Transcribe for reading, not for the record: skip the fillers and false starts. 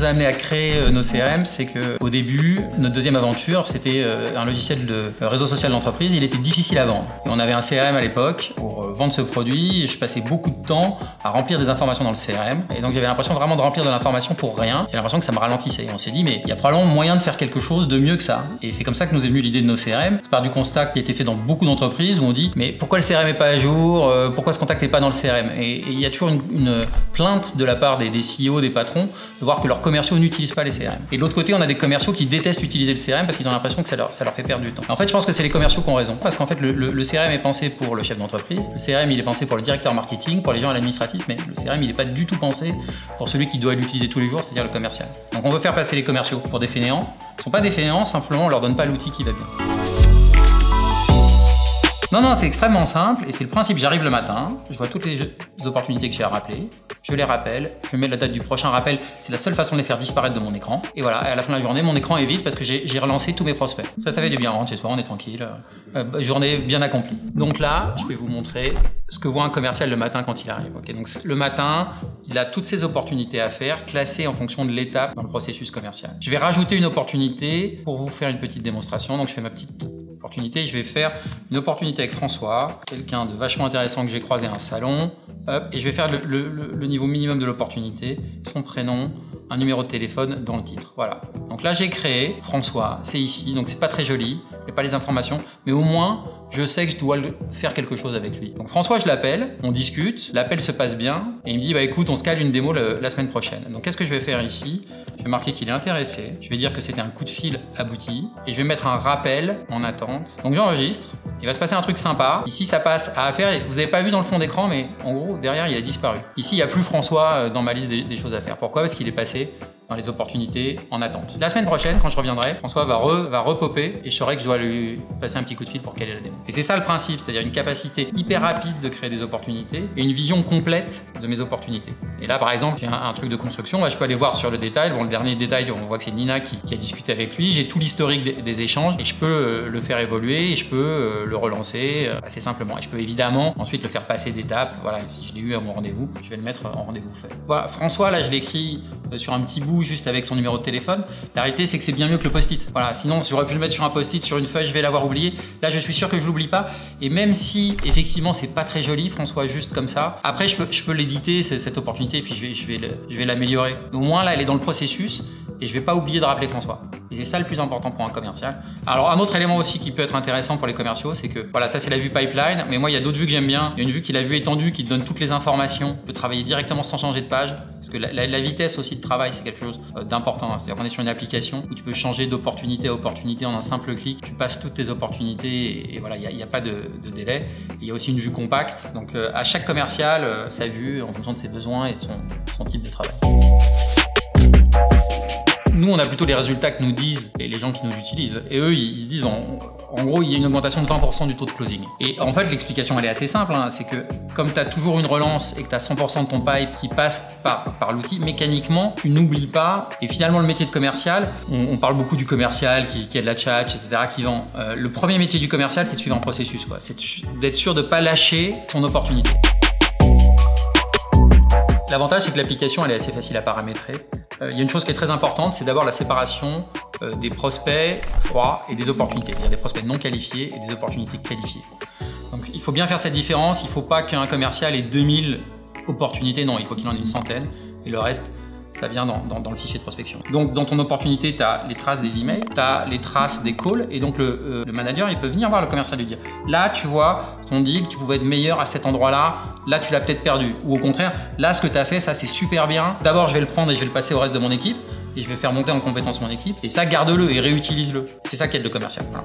a amené à créer nos CRM, c'est qu'au début, notre deuxième aventure, c'était un logiciel de réseau social d'entreprise. Il était difficile à vendre. Et on avait un CRM à l'époque pour vendre ce produit. Je passais beaucoup de temps à remplir des informations dans le CRM. Et donc j'avais l'impression vraiment de remplir de l'information pour rien. J'avais l'impression que ça me ralentissait. Et on s'est dit, mais il y a probablement moyen de faire quelque chose de mieux que ça. Et c'est comme ça que nous est venue l'idée de nos CRM. C'est par du constat qui a été fait dans beaucoup d'entreprises où on dit, mais pourquoi le CRM n'est pas à jour? Pourquoi ce contact n'est pas dans le CRM? Et il y a toujours une plainte de la part des CEO, des patrons, de voir que leurs commerciaux n'utilisent pas les CRM. Et de l'autre côté, on a des commerciaux qui détestent utiliser le CRM parce qu'ils ont l'impression que ça leur fait perdre du temps. En fait, je pense que c'est les commerciaux qui ont raison. Parce qu'en fait, le CRM est pensé pour le chef d'entreprise, le CRM il est pensé pour le directeur marketing, pour les gens à l'administratif, mais le CRM il n'est pas du tout pensé pour celui qui doit l'utiliser tous les jours, c'est-à-dire le commercial. Donc on veut faire passer les commerciaux pour des fainéants. Ils ne sont pas des fainéants, simplement on leur donne pas l'outil qui va bien. Non, c'est extrêmement simple et c'est le principe. J'arrive le matin, je vois toutes les opportunités que j'ai à rappeler, je les rappelle, je mets la date du prochain rappel, c'est la seule façon de les faire disparaître de mon écran. Et voilà, à la fin de la journée, mon écran est vide parce que j'ai relancé tous mes prospects. Ça fait du bien, on rentre chez soi, on est tranquille, journée bien accomplie. Donc là, je vais vous montrer ce que voit un commercial le matin quand il arrive. Okay, donc le matin, il a toutes ces opportunités à faire, classées en fonction de l'étape dans le processus commercial. Je vais rajouter une opportunité pour vous faire une petite démonstration. Donc je fais ma petite opportunité, je vais faire une opportunité avec François, quelqu'un de vachement intéressant que j'ai croisé à un salon, hop, et je vais faire le niveau minimum de l'opportunité, son prénom, un numéro de téléphone dans le titre. Voilà. Donc là, j'ai créé François, c'est ici, donc c'est pas très joli, il n'y a pas les informations, mais au moins, je sais que je dois faire quelque chose avec lui. Donc François, je l'appelle, on discute, l'appel se passe bien, et il me dit, bah écoute, on se cale une démo la semaine prochaine. Donc qu'est-ce que je vais faire ici? Je vais marquer qu'il est intéressé, je vais dire que c'était un coup de fil abouti, et je vais mettre un rappel en attente. Donc j'enregistre, il va se passer un truc sympa. Ici, ça passe à affaire, vous n'avez pas vu dans le fond d'écran, mais en gros, derrière, il a disparu. Ici, il n'y a plus François dans ma liste des choses à faire. Pourquoi? Parce qu'il est passé dans les opportunités en attente. La semaine prochaine, quand je reviendrai, François va repopper et je saurai que je dois lui passer un petit coup de fil pour quelle est la démo. Et c'est ça le principe, c'est-à-dire une capacité hyper rapide de créer des opportunités et une vision complète de mes opportunités. Et là, par exemple, j'ai un truc de construction, là, je peux aller voir sur le détail. Bon, le dernier détail, on voit que c'est Nina qui a discuté avec lui. J'ai tout l'historique des échanges et je peux le faire évoluer et je peux le relancer assez simplement. Et je peux évidemment ensuite le faire passer d'étape. Voilà, si je l'ai eu à mon rendez-vous, je vais le mettre en rendez-vous fait. Voilà, François, là, je l'écris sur un petit bout juste avec son numéro de téléphone. La réalité, c'est que c'est bien mieux que le post-it. Voilà, sinon, j'aurais pu le mettre sur un post-it, sur une feuille, je vais l'avoir oublié. Là, je suis sûr que je l'oublie pas. Et même si, effectivement, c'est pas très joli, François, juste comme ça, après, je peux l'éditer, cette opportunité, et puis je vais l'améliorer. Au moins, là, elle est dans le processus et je vais pas oublier de rappeler François. Et c'est ça le plus important pour un commercial. Alors, un autre élément aussi qui peut être intéressant pour les commerciaux, c'est que, voilà, ça, c'est la vue pipeline. Mais moi, il y a d'autres vues que j'aime bien. Il y a une vue qui est la vue étendue, qui te donne toutes les informations. Tu peux travailler directement sans changer de page. Parce que la vitesse aussi de travail, c'est quelque chose d'important. C'est-à-dire qu'on est sur une application où tu peux changer d'opportunité à opportunité en un simple clic. Tu passes toutes tes opportunités et voilà, il n'y a pas de délai. Il y a aussi une vue compacte. Donc, à chaque commercial, sa vue en fonction de ses besoins et de son type de travail. Nous, on a plutôt les résultats que nous disent les gens qui nous utilisent. Et eux, ils se disent, en gros, il y a une augmentation de 20% du taux de closing. Et en fait, l'explication, elle est assez simple. Hein. C'est que comme tu as toujours une relance et que tu as 100% de ton pipe qui passe par l'outil, mécaniquement, tu n'oublies pas. Et finalement, le métier de commercial, on parle beaucoup du commercial qui a de la tchatch, etc., qui vend. Le premier métier du commercial, c'est de suivre un processus. C'est d'être sûr de ne pas lâcher ton opportunité. L'avantage, c'est que l'application, elle est assez facile à paramétrer. Il y a une chose qui est très importante, c'est d'abord la séparation des prospects froids et des opportunités. C'est-à-dire des prospects non qualifiés et des opportunités qualifiées. Donc il faut bien faire cette différence. Il ne faut pas qu'un commercial ait 2000 opportunités. Non, il faut qu'il en ait une centaine. Et le reste, ça vient dans le fichier de prospection. Donc dans ton opportunité, tu as les traces des emails, tu as les traces des calls. Et donc le manager, il peut venir voir le commercial et lui dire, là, tu vois, ton deal, tu pouvais être meilleur à cet endroit-là. Là, tu l'as peut-être perdu. Ou au contraire, là, ce que tu as fait, ça, c'est super bien. D'abord, je vais le prendre et je vais le passer au reste de mon équipe. Et je vais faire monter en compétence mon équipe. Et ça, garde-le et réutilise-le. C'est ça qui aide le commercial. Voilà.